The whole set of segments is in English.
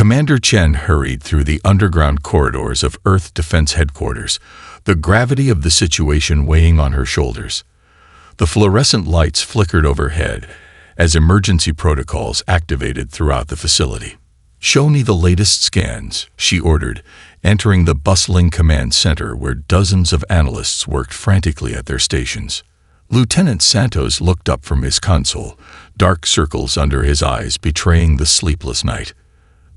Commander Chen hurried through the underground corridors of Earth Defense Headquarters, the gravity of the situation weighing on her shoulders. The fluorescent lights flickered overhead as emergency protocols activated throughout the facility. "Show me the latest scans," she ordered, entering the bustling command center where dozens of analysts worked frantically at their stations. Lieutenant Santos looked up from his console, dark circles under his eyes betraying the sleepless night.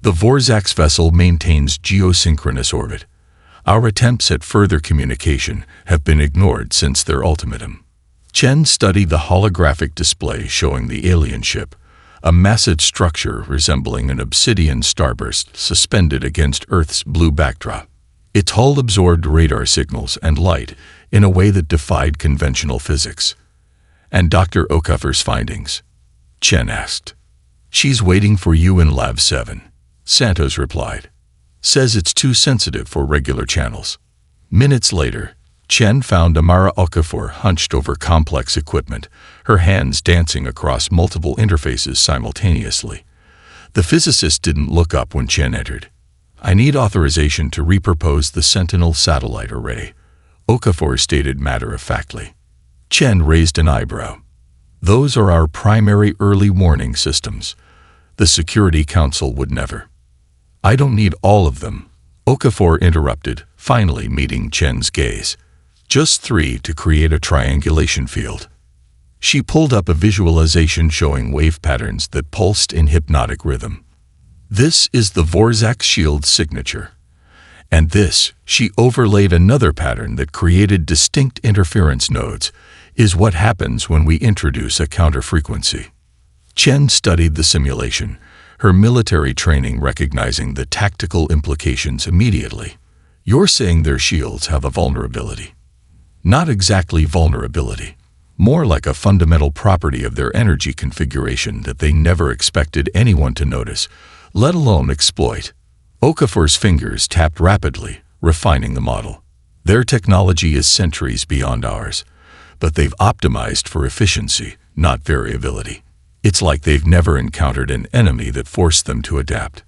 "The Vorzax vessel maintains geosynchronous orbit. Our attempts at further communication have been ignored since their ultimatum." Chen studied the holographic display showing the alien ship, a massive structure resembling an obsidian starburst suspended against Earth's blue backdrop. Its hull absorbed radar signals and light in a way that defied conventional physics. "And Dr. Okafor's findings?" Chen asked. "She's waiting for you in Lab 7, Santos replied. "Says it's too sensitive for regular channels." Minutes later, Chen found Amara Okafor hunched over complex equipment, her hands dancing across multiple interfaces simultaneously. The physicist didn't look up when Chen entered. "I need authorization to repurpose the Sentinel satellite array," Okafor stated matter-of-factly. Chen raised an eyebrow. "Those are our primary early warning systems. The Security Council would never." "I don't need all of them," Okafor interrupted, finally meeting Chen's gaze. "Just 3 to create a triangulation field." She pulled up a visualization showing wave patterns that pulsed in hypnotic rhythm. "This is the Vorzax shield signature. And this," she overlaid another pattern that created distinct interference nodes, "is what happens when we introduce a counterfrequency." Chen studied the simulation, her military training recognizing the tactical implications immediately. "You're saying their shields have a vulnerability." "Not exactly vulnerability. More like a fundamental property of their energy configuration that they never expected anyone to notice, let alone exploit." Okafor's fingers tapped rapidly, refining the model. "Their technology is centuries beyond ours, but they've optimized for efficiency, not variability. It's like they've never encountered an enemy that forced them to adapt.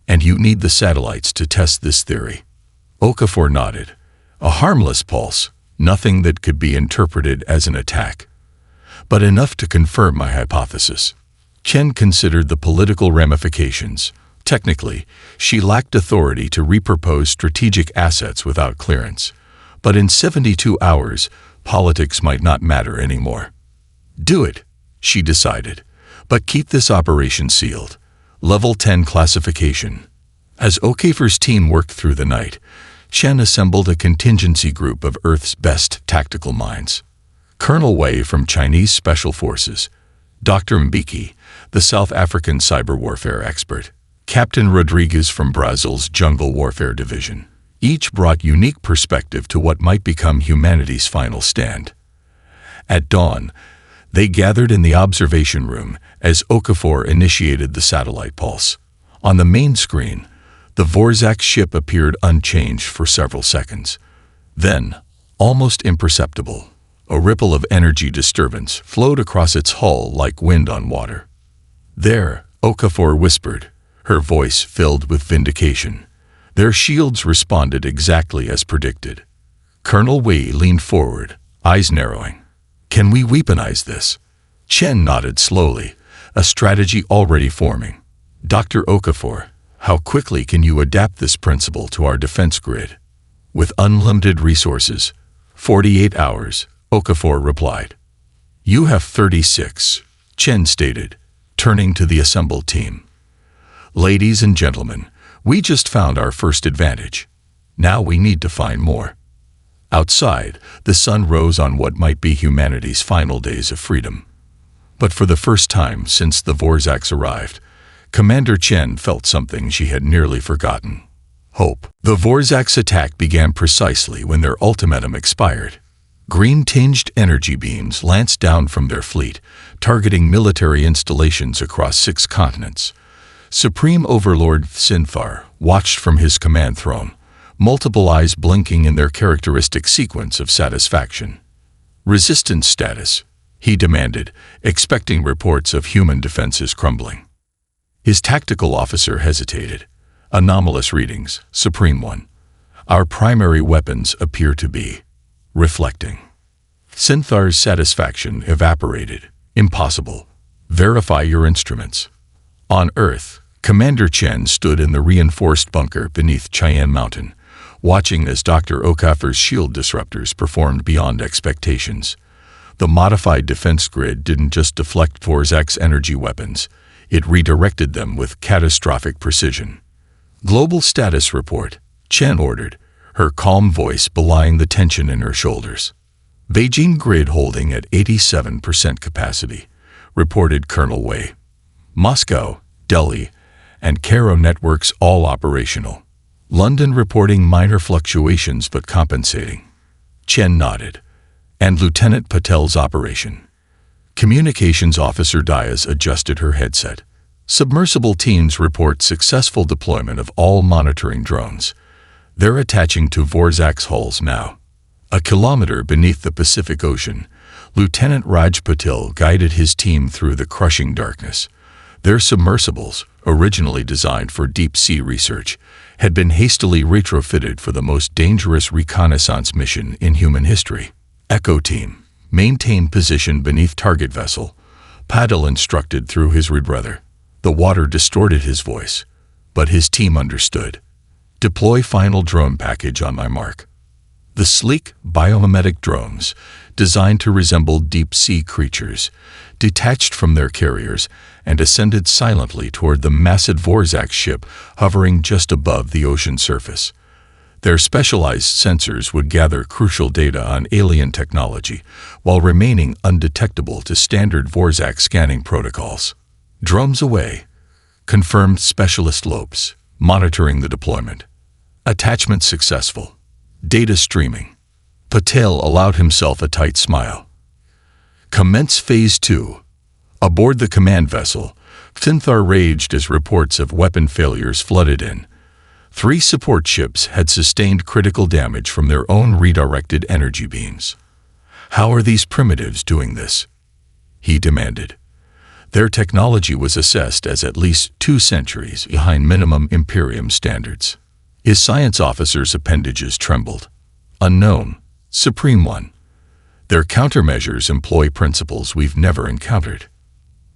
And you need the satellites to test this theory." Okafor nodded. "A harmless pulse, nothing that could be interpreted as an attack, but enough to confirm my hypothesis." Chen considered the political ramifications. Technically, she lacked authority to repurpose strategic assets without clearance, but in 72 hours, politics might not matter anymore. "Do it," she decided, "but keep this operation sealed. Level 10 classification." As Okafor's team worked through the night, Chen assembled a contingency group of Earth's best tactical minds. Colonel Wei from Chinese Special Forces, Dr. Mbeki, the South African cyber warfare expert, Captain Rodriguez from Brazil's Jungle Warfare Division. Each brought unique perspective to what might become humanity's final stand. At dawn, they gathered in the observation room as Okafor initiated the satellite pulse. On the main screen, the Vorzax ship appeared unchanged for several seconds. Then, almost imperceptible, a ripple of energy disturbance flowed across its hull like wind on water. "There," Okafor whispered, her voice filled with vindication. Their shields responded exactly as predicted. Colonel Wei leaned forward, eyes narrowing. "Can we weaponize this?" Chen nodded slowly, a strategy already forming. "Dr. Okafor, how quickly can you adapt this principle to our defense grid?" "With unlimited resources, 48 hours, Okafor replied. "You have 36, Chen stated, turning to the assembled team. "Ladies and gentlemen, we just found our first advantage. Now we need to find more." Outside, the sun rose on what might be humanity's final days of freedom. But for the first time since the Vorzax arrived, Commander Chen felt something she had nearly forgotten: hope. The Vorzax attack began precisely when their ultimatum expired. Green-tinged energy beams lanced down from their fleet, targeting military installations across 6 continents. Supreme Overlord Sinthar watched from his command throne, multiple eyes blinking in their characteristic sequence of satisfaction. "Resistance status," he demanded, expecting reports of human defenses crumbling. His tactical officer hesitated. Anomalous readings, Supreme One. Our primary weapons appear to be reflecting. Sinthar's satisfaction evaporated. Impossible. Verify your instruments. On Earth, Commander Chen stood in the reinforced bunker beneath Cheyenne Mountain, watching as Dr. Okafor's shield disruptors performed beyond expectations. The modified defense grid didn't just deflect Dvorak's energy weapons, it redirected them with catastrophic precision. Global status report, Chen ordered, her calm voice belying the tension in her shoulders. Beijing grid holding at 87% capacity, reported Colonel Wei. Moscow, Delhi, and Cairo networks all operational. London reporting minor fluctuations but compensating. Chen nodded. And Lieutenant Patel's operation. Communications Officer Diaz adjusted her headset. Submersible teams report successful deployment of all monitoring drones. They're attaching to Dvorak's hulls now. A kilometer beneath the Pacific Ocean, Lieutenant Raj Patel guided his team through the crushing darkness. Their submersibles, originally designed for deep-sea research, had been hastily retrofitted for the most dangerous reconnaissance mission in human history. Echo Team, maintain position beneath target vessel, Patel instructed through his red brother. The water distorted his voice, but his team understood. Deploy final drone package on my mark. The sleek, biomimetic drones, designed to resemble deep-sea creatures, detached from their carriers and ascended silently toward the massive Dvorak ship hovering just above the ocean surface. Their specialized sensors would gather crucial data on alien technology while remaining undetectable to standard Dvorak scanning protocols. Drums away. Confirmed Specialist Lopes, monitoring the deployment. Attachment successful. Data streaming. Patel allowed himself a tight smile. Commence Phase 2. Aboard the command vessel, Sinthar raged as reports of weapon failures flooded in. 3 support ships had sustained critical damage from their own redirected energy beams. How are these primitives doing this? He demanded. Their technology was assessed as at least 2 centuries behind minimum Imperium standards. His science officer's appendages trembled. Unknown, Supreme One. Their countermeasures employ principles we've never encountered.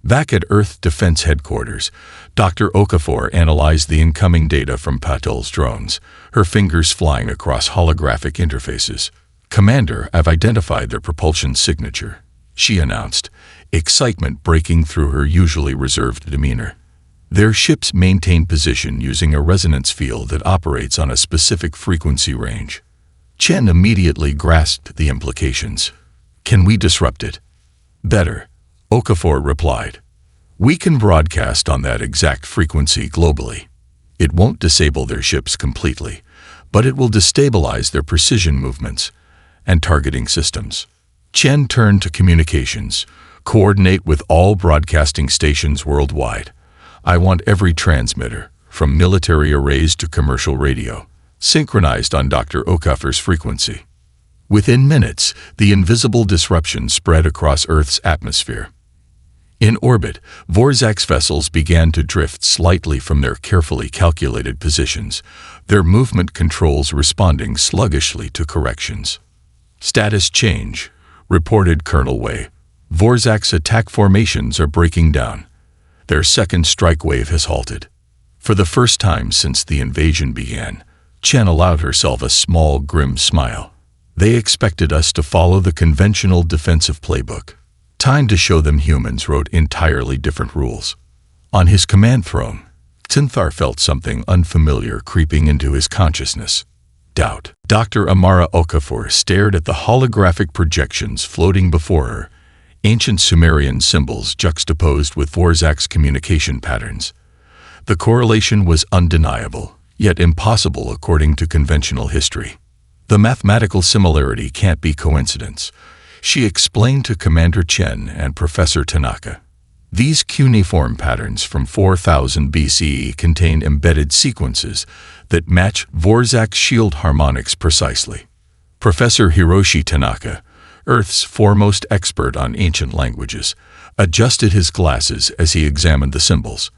Back at Earth Defense Headquarters, Dr. Okafor analyzed the incoming data from Patel's drones, her fingers flying across holographic interfaces. Commander, I've identified their propulsion signature, she announced, excitement breaking through her usually reserved demeanor. Their ships maintain position using a resonance field that operates on a specific frequency range. Chen immediately grasped the implications. Can we disrupt it? Better, Okafor replied. We can broadcast on that exact frequency globally. It won't disable their ships completely, but it will destabilize their precision movements and targeting systems. Chen turned to communications. Coordinate with all broadcasting stations worldwide. I want every transmitter, from military arrays to commercial radio, synchronized on Dr. Okafor's frequency. Within minutes, the invisible disruption spread across Earth's atmosphere. In orbit, Dvorak's vessels began to drift slightly from their carefully calculated positions, their movement controls responding sluggishly to corrections. Status change, reported Colonel Wei. Dvorak's attack formations are breaking down. Their second strike wave has halted. For the first time since the invasion began, Chen allowed herself a small, grim smile. They expected us to follow the conventional defensive playbook. Time to show them humans wrote entirely different rules. On his command throne, Sinthar felt something unfamiliar creeping into his consciousness. Doubt. Dr. Amara Okafor stared at the holographic projections floating before her, ancient Sumerian symbols juxtaposed with Dvorak's communication patterns. The correlation was undeniable, yet impossible according to conventional history. The mathematical similarity can't be coincidence, she explained to Commander Chen and Professor Tanaka. These cuneiform patterns from 4000 BCE contain embedded sequences that match Dvorak's shield harmonics precisely. Professor Hiroshi Tanaka, Earth's foremost expert on ancient languages, adjusted his glasses as he examined the symbols.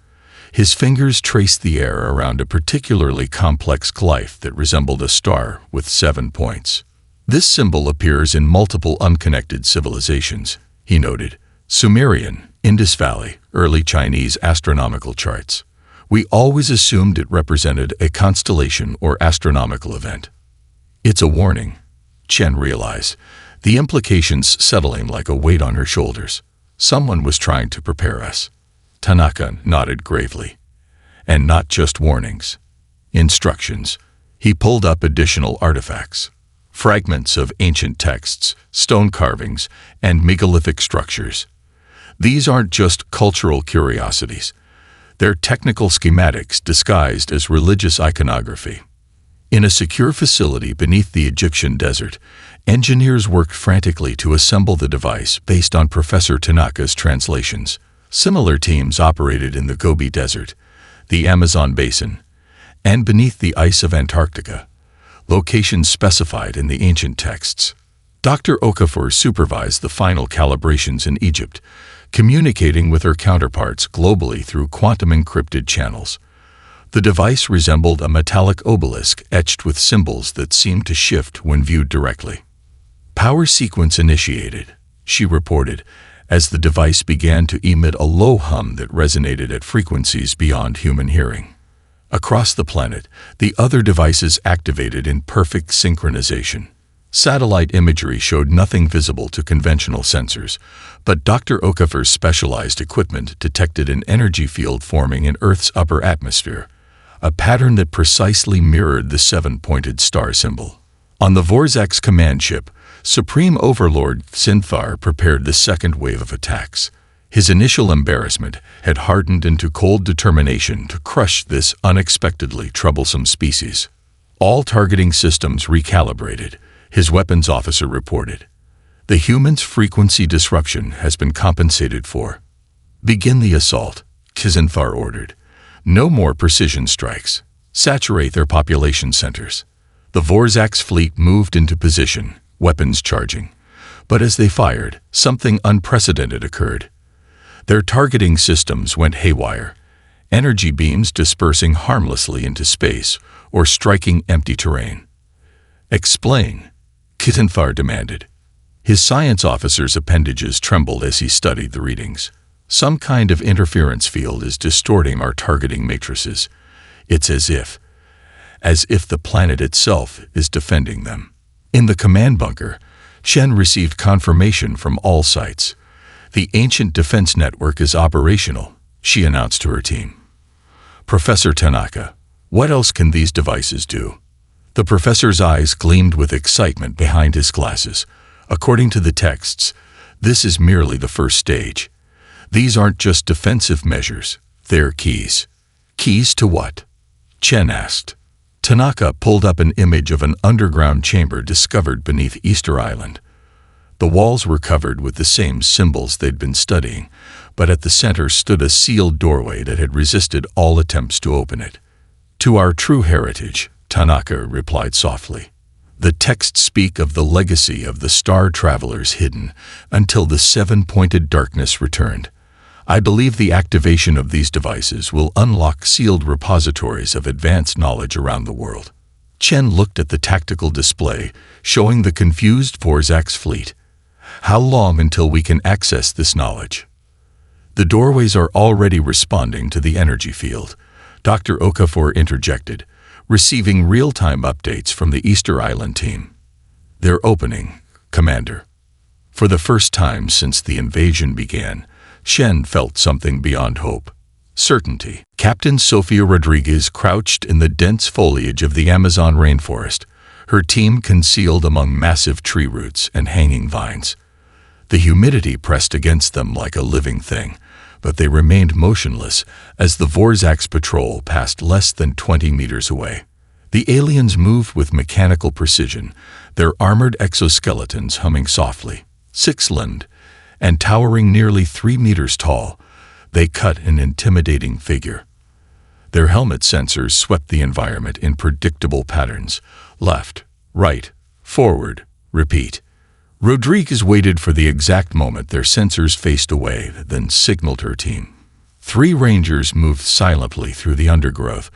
His fingers traced the air around a particularly complex glyph that resembled a star with 7 points. This symbol appears in multiple unconnected civilizations, he noted. Sumerian, Indus Valley, early Chinese astronomical charts. We always assumed it represented a constellation or astronomical event. It's a warning, Chen realized, the implications settling like a weight on her shoulders. Someone was trying to prepare us. Tanaka nodded gravely. And not just warnings. Instructions. He pulled up additional artifacts. Fragments of ancient texts, stone carvings, and megalithic structures. These aren't just cultural curiosities. They're technical schematics disguised as religious iconography. In a secure facility beneath the Egyptian desert, engineers worked frantically to assemble the device based on Professor Tanaka's translations. Similar teams operated in the Gobi Desert, the Amazon Basin, and beneath the ice of Antarctica, locations specified in the ancient texts. Dr. Okafor supervised the final calibrations in Egypt, communicating with her counterparts globally through quantum-encrypted channels. The device resembled a metallic obelisk etched with symbols that seemed to shift when viewed directly. Power sequence initiated, she reported, as the device began to emit a low hum that resonated at frequencies beyond human hearing. Across the planet, the other devices activated in perfect synchronization. Satellite imagery showed nothing visible to conventional sensors, but Dr. Okafor's specialized equipment detected an energy field forming in Earth's upper atmosphere, a pattern that precisely mirrored the 7-pointed star symbol. On the Vorzak's command ship, Supreme Overlord Sinthar prepared the second wave of attacks. His initial embarrassment had hardened into cold determination to crush this unexpectedly troublesome species. All targeting systems recalibrated, his weapons officer reported. The human's frequency disruption has been compensated for. Begin the assault, Kizinthar ordered. No more precision strikes. Saturate their population centers. The Vorzak's fleet moved into position, weapons charging. But as they fired, something unprecedented occurred. Their targeting systems went haywire, energy beams dispersing harmlessly into space or striking empty terrain. Explain, Kizinthar demanded. His science officer's appendages trembled as he studied the readings. Some kind of interference field is distorting our targeting matrices. It's as if the planet itself is defending them. In the command bunker, Chen received confirmation from all sites. The ancient defense network is operational, she announced to her team. Professor Tanaka, what else can these devices do? The professor's eyes gleamed with excitement behind his glasses. According to the texts, this is merely the first stage. These aren't just defensive measures, they're keys. Keys to what? Chen asked. Tanaka pulled up an image of an underground chamber discovered beneath Easter Island. The walls were covered with the same symbols they'd been studying, but at the center stood a sealed doorway that had resisted all attempts to open it. To our true heritage, Tanaka replied softly. The texts speak of the legacy of the star travelers hidden until the 7-pointed darkness returned. I believe the activation of these devices will unlock sealed repositories of advanced knowledge around the world. Chen looked at the tactical display, showing the confused Vorzak's fleet. How long until we can access this knowledge? The doorways are already responding to the energy field, Dr. Okafor interjected, receiving real-time updates from the Easter Island team. They're opening, Commander. For the first time since the invasion began, Chen felt something beyond hope. Certainty. Captain Sofia Rodriguez crouched in the dense foliage of the Amazon rainforest, her team concealed among massive tree roots and hanging vines. The humidity pressed against them like a living thing, but they remained motionless as the Vorzak's patrol passed less than 20 meters away. The aliens moved with mechanical precision, their armored exoskeletons humming softly. Six-limbed and towering nearly 3 meters tall, they cut an intimidating figure. Their helmet sensors swept the environment in predictable patterns. Left, right, forward, repeat. Rodriguez waited for the exact moment their sensors faced away, then signaled her team. 3 rangers moved silently through the undergrowth,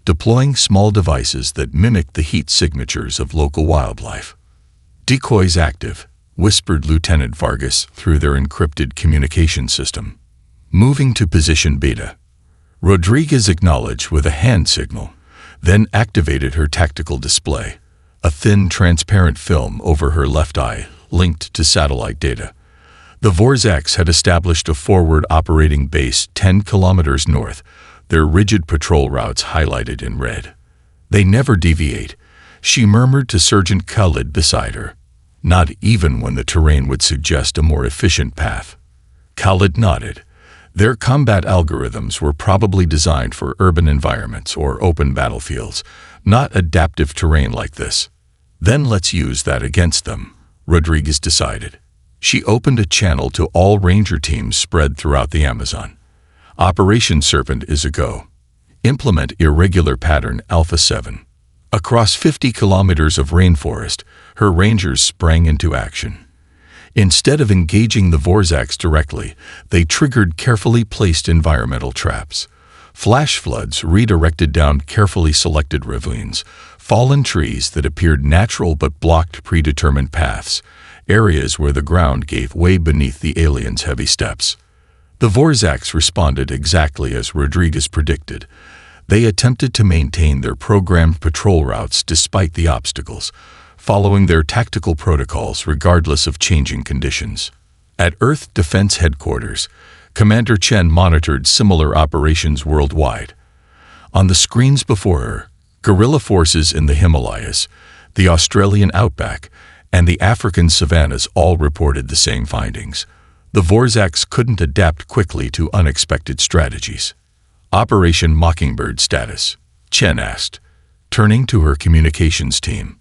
deploying small devices that mimicked the heat signatures of local wildlife. "Decoys active," whispered Lieutenant Vargas through their encrypted communication system. "Moving to position beta." Rodriguez acknowledged with a hand signal, then activated her tactical display, a thin, transparent film over her left eye linked to satellite data. The Vorzaks had established a forward operating base 10 kilometers north, their rigid patrol routes highlighted in red. "They never deviate," she murmured to Sergeant Khalid beside her. "Not even when the terrain would suggest a more efficient path." Khalid nodded. Their combat algorithms were probably designed for urban environments or open battlefields, not adaptive terrain like this. "Then let's use that against them," Rodriguez decided. She opened a channel to all ranger teams spread throughout the Amazon. "Operation Serpent is a go. Implement irregular pattern Alpha 7. Across 50 kilometers of rainforest, her rangers sprang into action. Instead of engaging the Vorzaks directly, they triggered carefully placed environmental traps. Flash floods redirected down carefully selected ravines, fallen trees that appeared natural but blocked predetermined paths, areas where the ground gave way beneath the aliens' heavy steps. The Vorzaks responded exactly as Rodriguez predicted. They attempted to maintain their programmed patrol routes despite the obstacles, following their tactical protocols regardless of changing conditions. At Earth Defense Headquarters, Commander Chen monitored similar operations worldwide. On the screens before her, guerrilla forces in the Himalayas, the Australian outback, and the African savannas all reported the same findings. The Vorzaks couldn't adapt quickly to unexpected strategies. "Operation Mockingbird status?" Chen asked, turning to her communications team.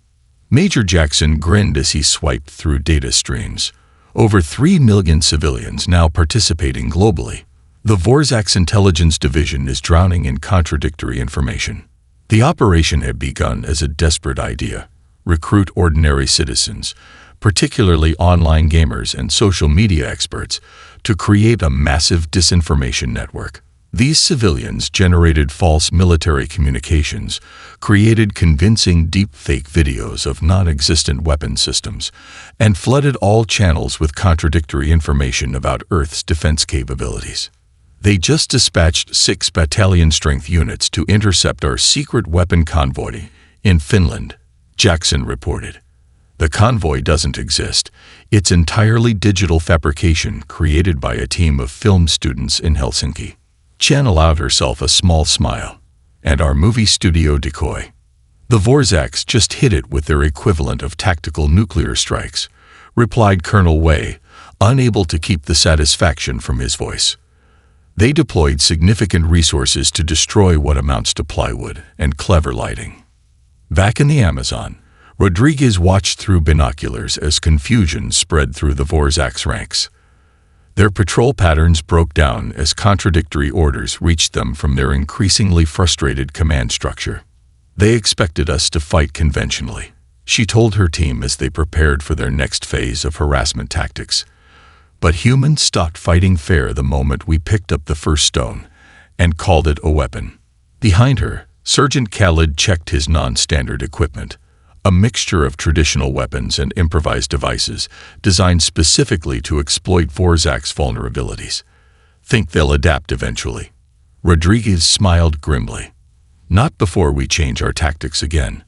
Major Jackson grinned as he swiped through data streams. Over 3 million civilians now participating globally. The Vorzaks Intelligence Division is drowning in contradictory information. The operation had begun as a desperate idea: recruit ordinary citizens, particularly online gamers and social media experts, to create a massive disinformation network. These civilians generated false military communications, created convincing deepfake videos of non-existent weapon systems, and flooded all channels with contradictory information about Earth's defense capabilities. "They just dispatched 6 battalion-strength units to intercept our secret weapon convoy in Finland," Jackson reported. "The convoy doesn't exist. It's entirely digital fabrication created by a team of film students in Helsinki." Chen allowed herself a small smile. "And our movie studio decoy?" "The Vorzaks just hit it with their equivalent of tactical nuclear strikes," replied Colonel Wei, unable to keep the satisfaction from his voice. "They deployed significant resources to destroy what amounts to plywood and clever lighting." Back in the Amazon, Rodriguez watched through binoculars as confusion spread through the Vorzaks' ranks. Their patrol patterns broke down as contradictory orders reached them from their increasingly frustrated command structure. "They expected us to fight conventionally," she told her team as they prepared for their next phase of harassment tactics. "But humans stopped fighting fair the moment we picked up the first stone and called it a weapon." Behind her, Sergeant Khalid checked his non-standard equipment, a mixture of traditional weapons and improvised devices designed specifically to exploit Vorzak's vulnerabilities. "Think they'll adapt eventually?" Rodriguez smiled grimly. "Not before we change our tactics again.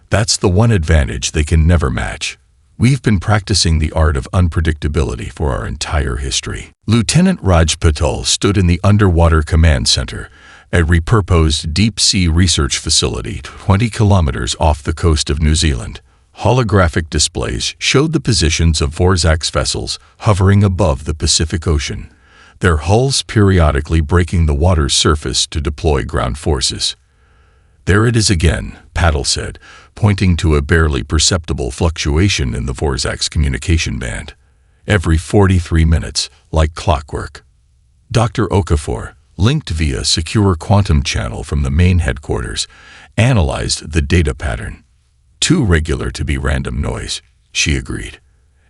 That's the one advantage they can never match. We've been practicing the art of unpredictability for our entire history." Lieutenant Raj Patel stood in the Underwater Command Center, a repurposed deep-sea research facility 20 kilometers off the coast of New Zealand. Holographic displays showed the positions of Vorzak's vessels hovering above the Pacific Ocean, their hulls periodically breaking the water's surface to deploy ground forces. "There it is again," Patel said, pointing to a barely perceptible fluctuation in the Vorzak's communication band. "Every 43 minutes, like clockwork." Dr. Okafor, linked via secure quantum channel from the main headquarters, analyzed the data pattern. "Too regular to be random noise," she agreed,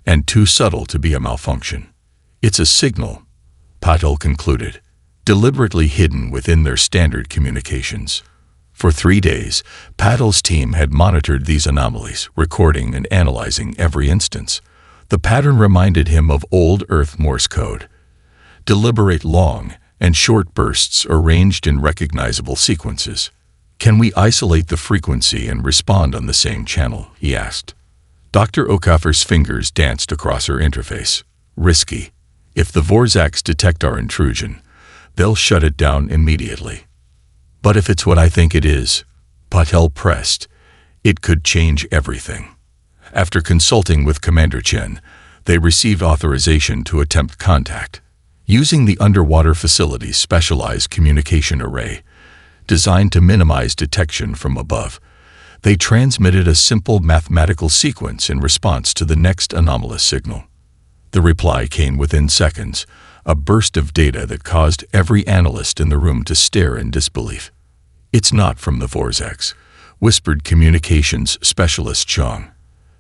"and too subtle to be a malfunction." "It's a signal," Patel concluded. deliberately hidden within their standard communications. For 3 days, Paddle's team had monitored these anomalies, recording and analyzing every instance. The pattern reminded him of old Earth Morse code. Deliberate long and short bursts arranged in recognizable sequences. "Can we isolate the frequency and respond on the same channel?" he asked. Dr. Okafer's fingers danced across her interface. "Risky. If the Vorzaks detect our intrusion, they'll shut it down immediately." "But if it's what I think it is," Patel pressed, "it could change everything." After consulting with Commander Chen, they received authorization to attempt contact. Using the underwater facility's specialized communication array, designed to minimize detection from above, they transmitted a simple mathematical sequence in response to the next anomalous signal. The reply came within seconds, a burst of data that caused every analyst in the room to stare in disbelief. "It's not from the Vorzaks," whispered communications specialist Chong.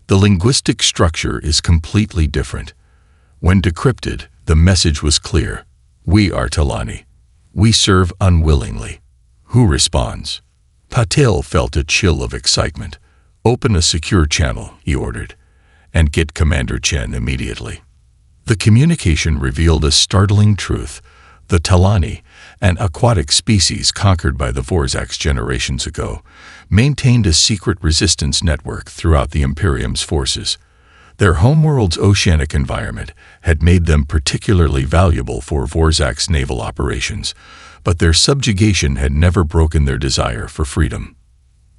"The linguistic structure is completely different." When decrypted, the message was clear. "We are Talani. We serve unwillingly." "Who responds?" Patel felt a chill of excitement. "Open a secure channel," he ordered, "and get Commander Chen immediately." The communication revealed a startling truth. The Talani, an aquatic species conquered by the Vorzaks generations ago, maintained a secret resistance network throughout the Imperium's forces. Their homeworld's oceanic environment had made them particularly valuable for Vorzak's naval operations, but their subjugation had never broken their desire for freedom.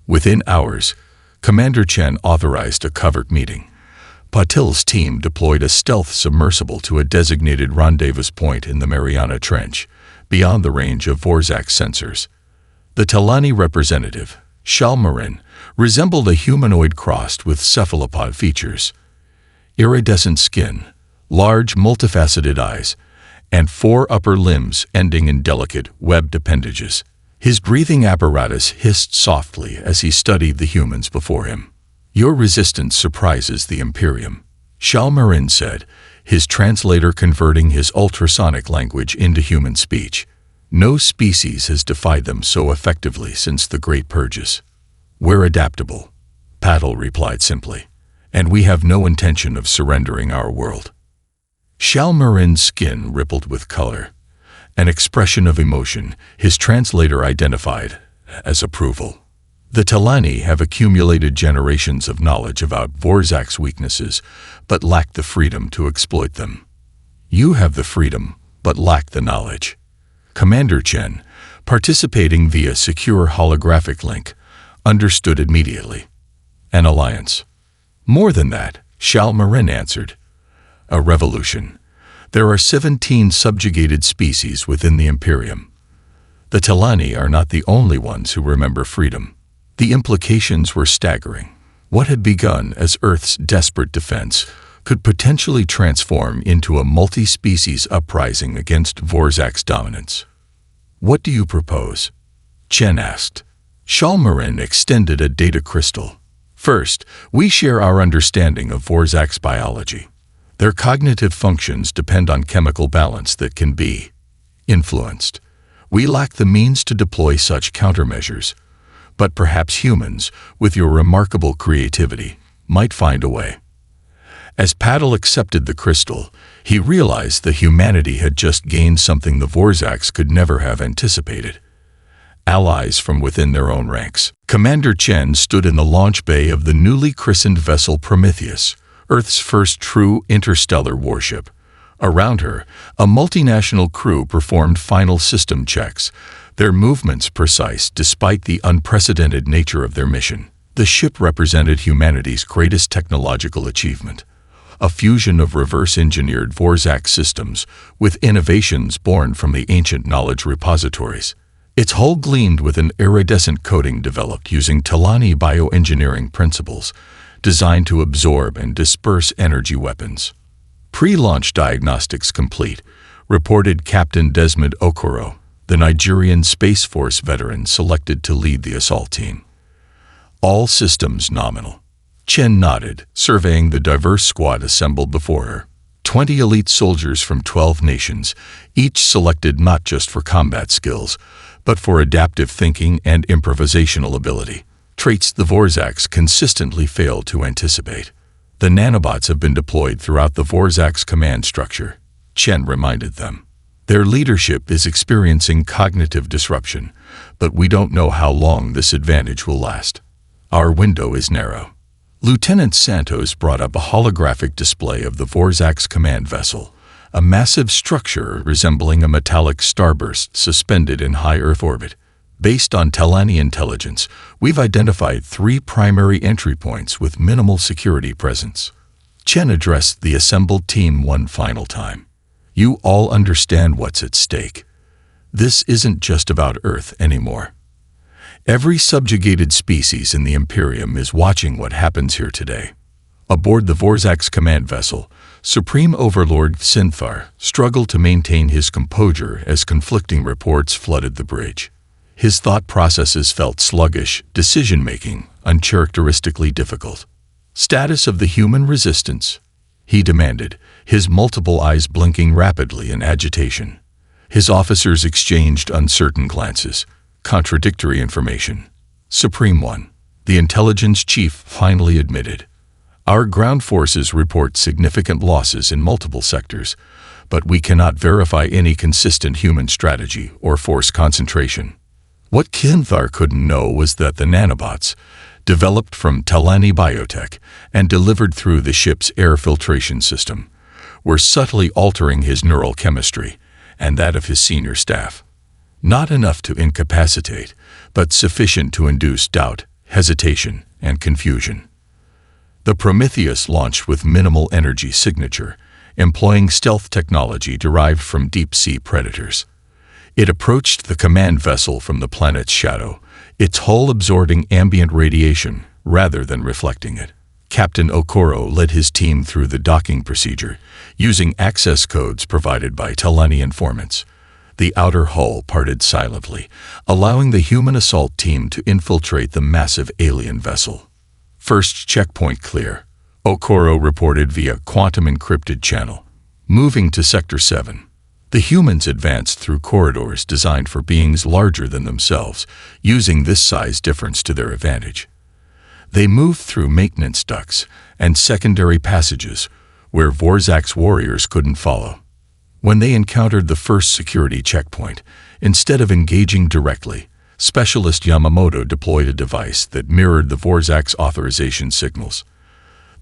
Within hours, Commander Chen authorized a covert meeting. Patel's team deployed a stealth submersible to a designated rendezvous point in the Mariana Trench, beyond the range of Vorzak sensors. The Talani representative, Shalmarin, resembled a humanoid crossed with cephalopod features. Iridescent skin, large multifaceted eyes, and 4 upper limbs ending in delicate, webbed appendages. His breathing apparatus hissed softly as he studied the humans before him. "Your resistance surprises the Imperium," Shalmarin said, his translator converting his ultrasonic language into human speech. "No species has defied them so effectively since the Great Purges." "We're adaptable," Patel replied simply, "and we have no intention of surrendering our world." Shalmarin's skin rippled with color, an expression of emotion his translator identified as approval. "The Talani have accumulated generations of knowledge about Vorzak's weaknesses, but lack the freedom to exploit them. You have the freedom, but lack the knowledge." Commander Chen, participating via secure holographic link, understood immediately. "An alliance." "More than that," Shalmarin answered. "A revolution. There are 17 subjugated species within the Imperium. The Talani are not the only ones who remember freedom." The implications were staggering. What had begun as Earth's desperate defense could potentially transform into a multi-species uprising against Vorzak's dominance. "What do you propose?" Chen asked. Shalmarin extended a data crystal. "First, we share our understanding of Vorzak's biology. Their cognitive functions depend on chemical balance that can be influenced. We lack the means to deploy such countermeasures, but perhaps humans, with your remarkable creativity, might find a way." As Patel accepted the crystal, he realized that humanity had just gained something the Vorzaks could never have anticipated: allies from within their own ranks. Commander Chen stood in the launch bay of the newly christened vessel Prometheus, Earth's first true interstellar warship. Around her, a multinational crew performed final system checks, their movements precise despite the unprecedented nature of their mission. The ship represented humanity's greatest technological achievement, a fusion of reverse-engineered Vorzak systems with innovations born from the ancient knowledge repositories. Its hull gleamed with an iridescent coating developed using Talani bioengineering principles, designed to absorb and disperse energy weapons. "Pre-launch diagnostics complete," reported Captain Desmond Okoro, the Nigerian Space Force veteran selected to lead the assault team. "All systems nominal." Chen nodded, surveying the diverse squad assembled before her. 20 elite soldiers from 12 nations, each selected not just for combat skills, but for adaptive thinking and improvisational ability, traits the Vorzaks consistently fail to anticipate. The nanobots have been deployed throughout the Vorzaks command structure, Chen reminded them. Their leadership is experiencing cognitive disruption, but we don't know how long this advantage will last. Our window is narrow. Lieutenant Santos brought up a holographic display of the Vorzaks command vessel, a massive structure resembling a metallic starburst suspended in high Earth orbit. Based on Telani intelligence, we've identified 3 primary entry points with minimal security presence. Chen addressed the assembled team one final time. You all understand what's at stake. This isn't just about Earth anymore. Every subjugated species in the Imperium is watching what happens here today. Aboard the Vorzaks command vessel, Supreme Overlord Sinthar struggled to maintain his composure as conflicting reports flooded the bridge. His thought processes felt sluggish, decision-making uncharacteristically difficult. Status of the human resistance? He demanded, his multiple eyes blinking rapidly in agitation. His officers exchanged uncertain glances, contradictory information. Supreme One, the intelligence chief finally admitted. Our ground forces report significant losses in multiple sectors, but we cannot verify any consistent human strategy or force concentration. What Kinthar couldn't know was that the nanobots, developed from Telani biotech and delivered through the ship's air filtration system, were subtly altering his neural chemistry and that of his senior staff. Not enough to incapacitate, but sufficient to induce doubt, hesitation, and confusion. The Prometheus launched with minimal energy signature, employing stealth technology derived from deep-sea predators. It approached the command vessel from the planet's shadow, its hull absorbing ambient radiation rather than reflecting it. Captain Okoro led his team through the docking procedure, using access codes provided by Telani informants. The outer hull parted silently, allowing the human assault team to infiltrate the massive alien vessel. First checkpoint clear, Okoro reported via quantum-encrypted channel. Moving to Sector 7. The humans advanced through corridors designed for beings larger than themselves, using this size difference to their advantage. They moved through maintenance ducts and secondary passages where Vorzaks warriors couldn't follow. When they encountered the first security checkpoint, instead of engaging directly, Specialist Yamamoto deployed a device that mirrored the Vorzaks' authorization signals.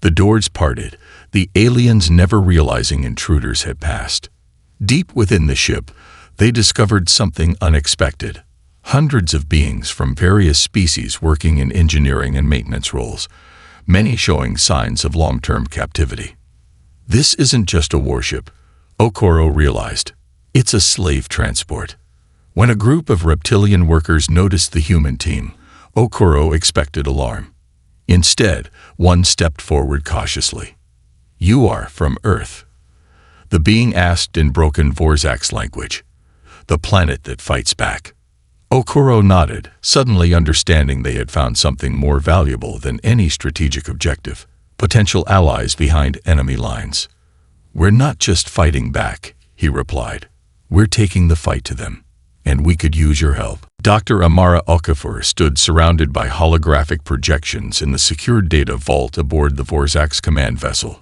The doors parted, the aliens never realizing intruders had passed. Deep within the ship, they discovered something unexpected. Hundreds of beings from various species working in engineering and maintenance roles, many showing signs of long-term captivity. This isn't just a warship, Okoro realized. It's a slave transport. When a group of reptilian workers noticed the human team, Okoro expected alarm. Instead, one stepped forward cautiously. "You are from Earth?" The being asked in broken Vorzaks language. "The planet that fights back." Okoro nodded, suddenly understanding they had found something more valuable than any strategic objective, potential allies behind enemy lines. "We're not just fighting back," he replied. "We're taking the fight to them, and we could use your help." Dr. Amara Okafor stood surrounded by holographic projections in the secured data vault aboard the Vorzaks command vessel.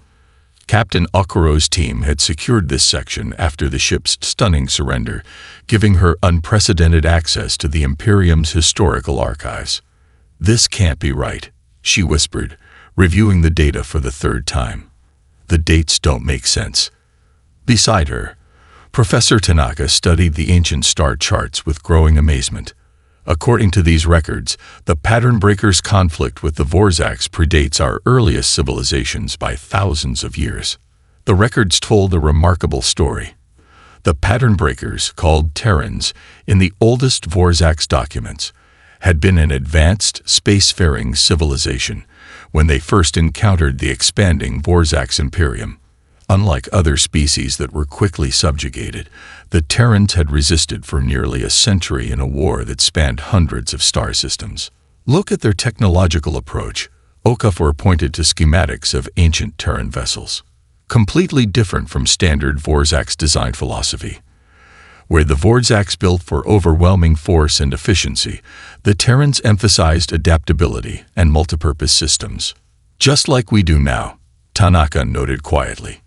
Captain Okoro's team had secured this section after the ship's stunning surrender, giving her unprecedented access to the Imperium's historical archives. "This can't be right," she whispered, reviewing the data for the 3rd time. "The dates don't make sense." Beside her, Professor Tanaka studied the ancient star charts with growing amazement. According to these records, the Pattern Breakers' conflict with the Vorzaks predates our earliest civilizations by thousands of years. The records told a remarkable story. The Pattern Breakers, called Terrans in the oldest Vorzaks documents, had been an advanced spacefaring civilization when they first encountered the expanding Vorzaks Imperium. Unlike other species that were quickly subjugated, the Terrans had resisted for nearly a century in a war that spanned hundreds of star systems. "Look at their technological approach," Okafor pointed to schematics of ancient Terran vessels. completely different from standard Vorzak's design philosophy. Where the Vorzaks built for overwhelming force and efficiency, the Terrans emphasized adaptability and multipurpose systems. Just like we do now, Tanaka noted quietly.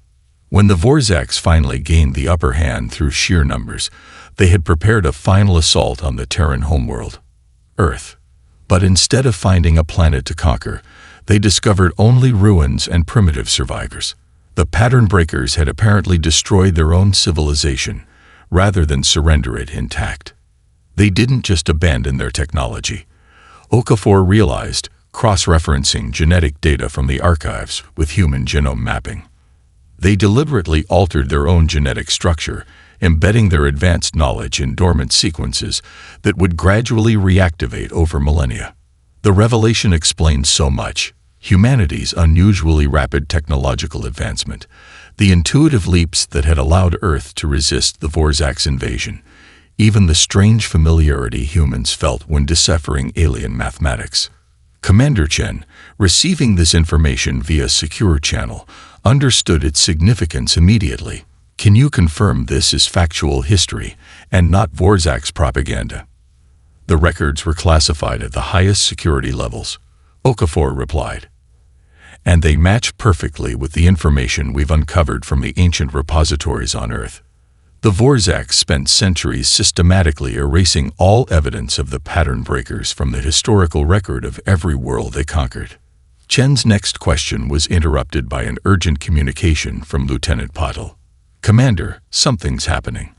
When the Vorzaks finally gained the upper hand through sheer numbers, they had prepared a final assault on the Terran homeworld, Earth. But instead of finding a planet to conquer, they discovered only ruins and primitive survivors. The pattern breakers had apparently destroyed their own civilization, rather than surrender it intact. They didn't just abandon their technology. Okafor realized, cross-referencing genetic data from the archives with human genome mapping. They deliberately altered their own genetic structure, embedding their advanced knowledge in dormant sequences that would gradually reactivate over millennia. The revelation explains so much: humanity's unusually rapid technological advancement, the intuitive leaps that had allowed Earth to resist the Vorzak's invasion, even the strange familiarity humans felt when deciphering alien mathematics. Commander Chen, receiving this information via secure channel, understood its significance immediately. Can you confirm this is factual history and not Vorzak's propaganda? The records were classified at the highest security levels, Okafor replied. And they match perfectly with the information we've uncovered from the ancient repositories on Earth. The Vorzaks spent centuries systematically erasing all evidence of the pattern breakers from the historical record of every world they conquered. Chen's next question was interrupted by an urgent communication from Lieutenant Patil. Commander, something's happening.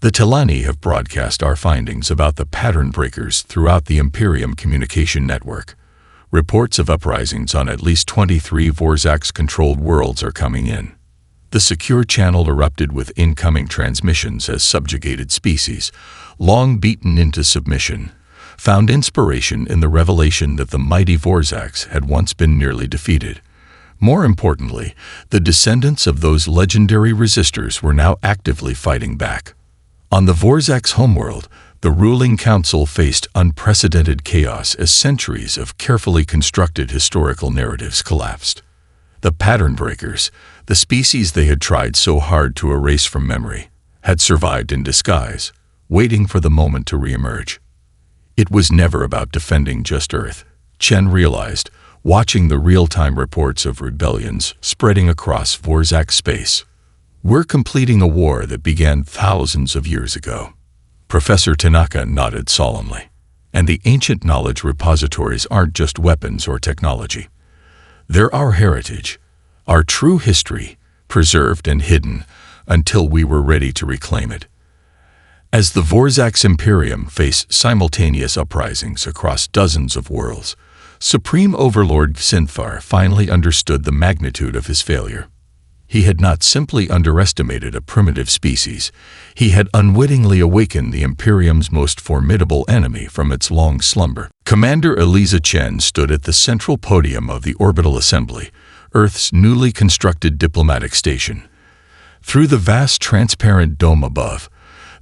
The Telani have broadcast our findings about the pattern breakers throughout the Imperium communication network. Reports of uprisings on at least 23 Vorzaks-controlled worlds are coming in. The secure channel erupted with incoming transmissions as subjugated species, long beaten into submission, found inspiration in the revelation that the mighty Vorzaks had once been nearly defeated. More importantly, the descendants of those legendary resistors were now actively fighting back. On the Vorzaks' homeworld, the ruling council faced unprecedented chaos as centuries of carefully constructed historical narratives collapsed. The pattern breakers, the species they had tried so hard to erase from memory, had survived in disguise, waiting for the moment to reemerge. It was never about defending just Earth, Chen realized, watching the real-time reports of rebellions spreading across Vorzak space. We're completing a war that began thousands of years ago. Professor Tanaka nodded solemnly. And the ancient knowledge repositories aren't just weapons or technology. They're our heritage, our true history, preserved and hidden until we were ready to reclaim it. As the Vorzak's Imperium faced simultaneous uprisings across dozens of worlds, Supreme Overlord Sinthar finally understood the magnitude of his failure. He had not simply underestimated a primitive species, he had unwittingly awakened the Imperium's most formidable enemy from its long slumber. Commander Eliza Chen stood at the central podium of the Orbital Assembly, Earth's newly constructed diplomatic station. Through the vast transparent dome above,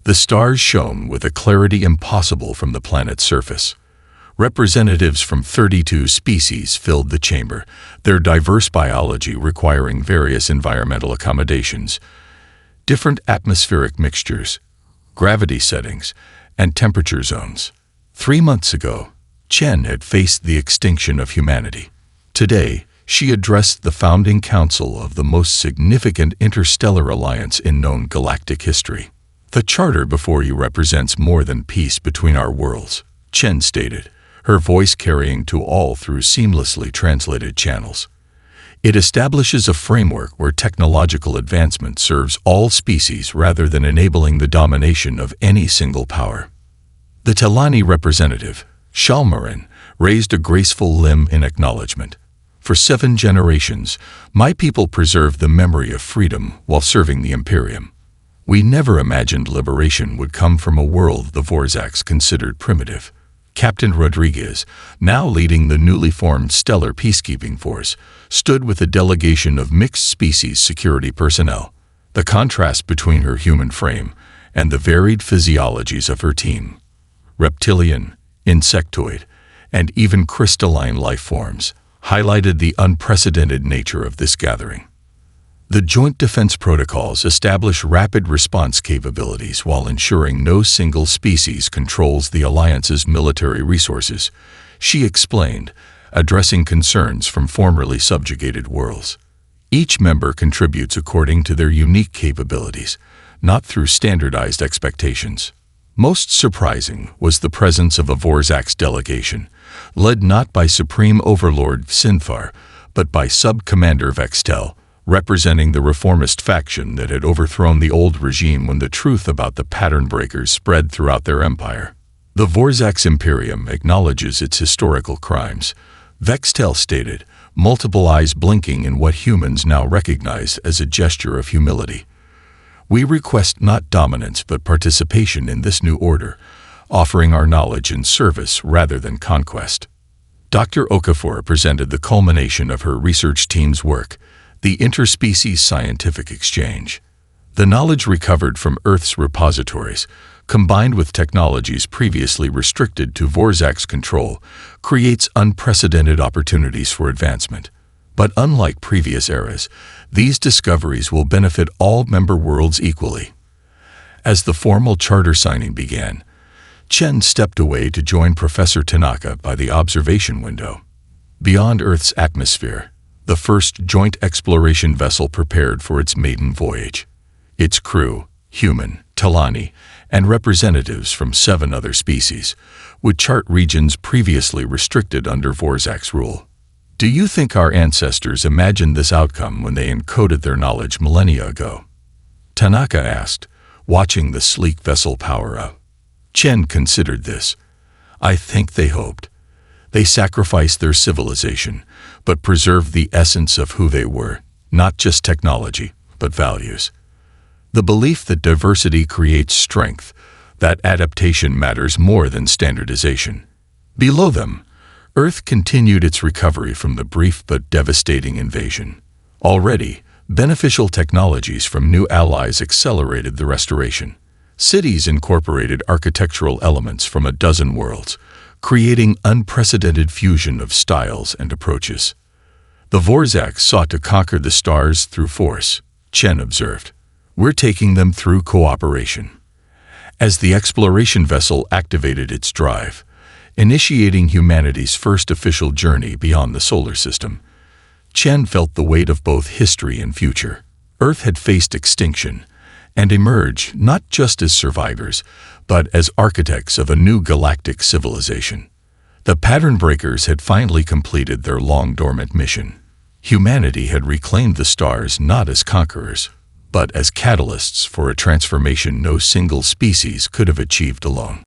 the stars shone with a clarity impossible from the planet's surface. Representatives from 32 species filled the chamber, their diverse biology requiring various environmental accommodations, different atmospheric mixtures, gravity settings, and temperature zones. 3 months ago, Chen had faced the extinction of humanity. Today, she addressed the founding council of the most significant interstellar alliance in known galactic history. The charter before you represents more than peace between our worlds, Chen stated, her voice carrying to all through seamlessly translated channels. It establishes a framework where technological advancement serves all species rather than enabling the domination of any single power. The Telani representative, Shalmarin, raised a graceful limb in acknowledgement. For 7 generations, my people preserved the memory of freedom while serving the Imperium. We never imagined liberation would come from a world the Vorzaks considered primitive. Captain Rodriguez, now leading the newly formed Stellar Peacekeeping Force, stood with a delegation of mixed-species security personnel. The contrast between her human frame and the varied physiologies of her team, reptilian, insectoid, and even crystalline life forms, highlighted the unprecedented nature of this gathering. The Joint Defense Protocols establish rapid response capabilities while ensuring no single species controls the Alliance's military resources, she explained, addressing concerns from formerly subjugated worlds. Each member contributes according to their unique capabilities, not through standardized expectations. Most surprising was the presence of a Vorzak's delegation, led not by Supreme Overlord Sinthar, but by Sub-Commander Vextel, representing the reformist faction that had overthrown the old regime when the truth about the pattern breakers spread throughout their empire. The Vorzak's Imperium acknowledges its historical crimes, Vextel stated, multiple eyes blinking in what humans now recognize as a gesture of humility. We request not dominance but participation in this new order, offering our knowledge in service rather than conquest. Dr. Okafor presented the culmination of her research team's work, the Interspecies Scientific Exchange. The knowledge recovered from Earth's repositories, combined with technologies previously restricted to Vorzak's control, creates unprecedented opportunities for advancement. But unlike previous eras, these discoveries will benefit all member worlds equally. As the formal charter signing began, Chen stepped away to join Professor Tanaka by the observation window. Beyond Earth's atmosphere, the first joint exploration vessel prepared for its maiden voyage. Its crew, human, Talani, and representatives from 7 other species, would chart regions previously restricted under Vorzak's rule. Do you think our ancestors imagined this outcome when they encoded their knowledge millennia ago? Tanaka asked, watching the sleek vessel power up. Chen considered this. I think they hoped. They sacrificed their civilization, but preserved the essence of who they were, not just technology, but values. The belief that diversity creates strength, that adaptation matters more than standardization. Below them, Earth continued its recovery from the brief but devastating invasion. Already, beneficial technologies from new allies accelerated the restoration. Cities incorporated architectural elements from a dozen worlds, creating unprecedented fusion of styles and approaches. The Vorzaks sought to conquer the stars through force, Chen observed. We're taking them through cooperation. As the exploration vessel activated its drive, initiating humanity's first official journey beyond the solar system, Chen felt the weight of both history and future. Earth had faced extinction and emerged not just as survivors, but as architects of a new galactic civilization. The pattern breakers had finally completed their long-dormant mission. Humanity had reclaimed the stars not as conquerors, but as catalysts for a transformation no single species could have achieved alone.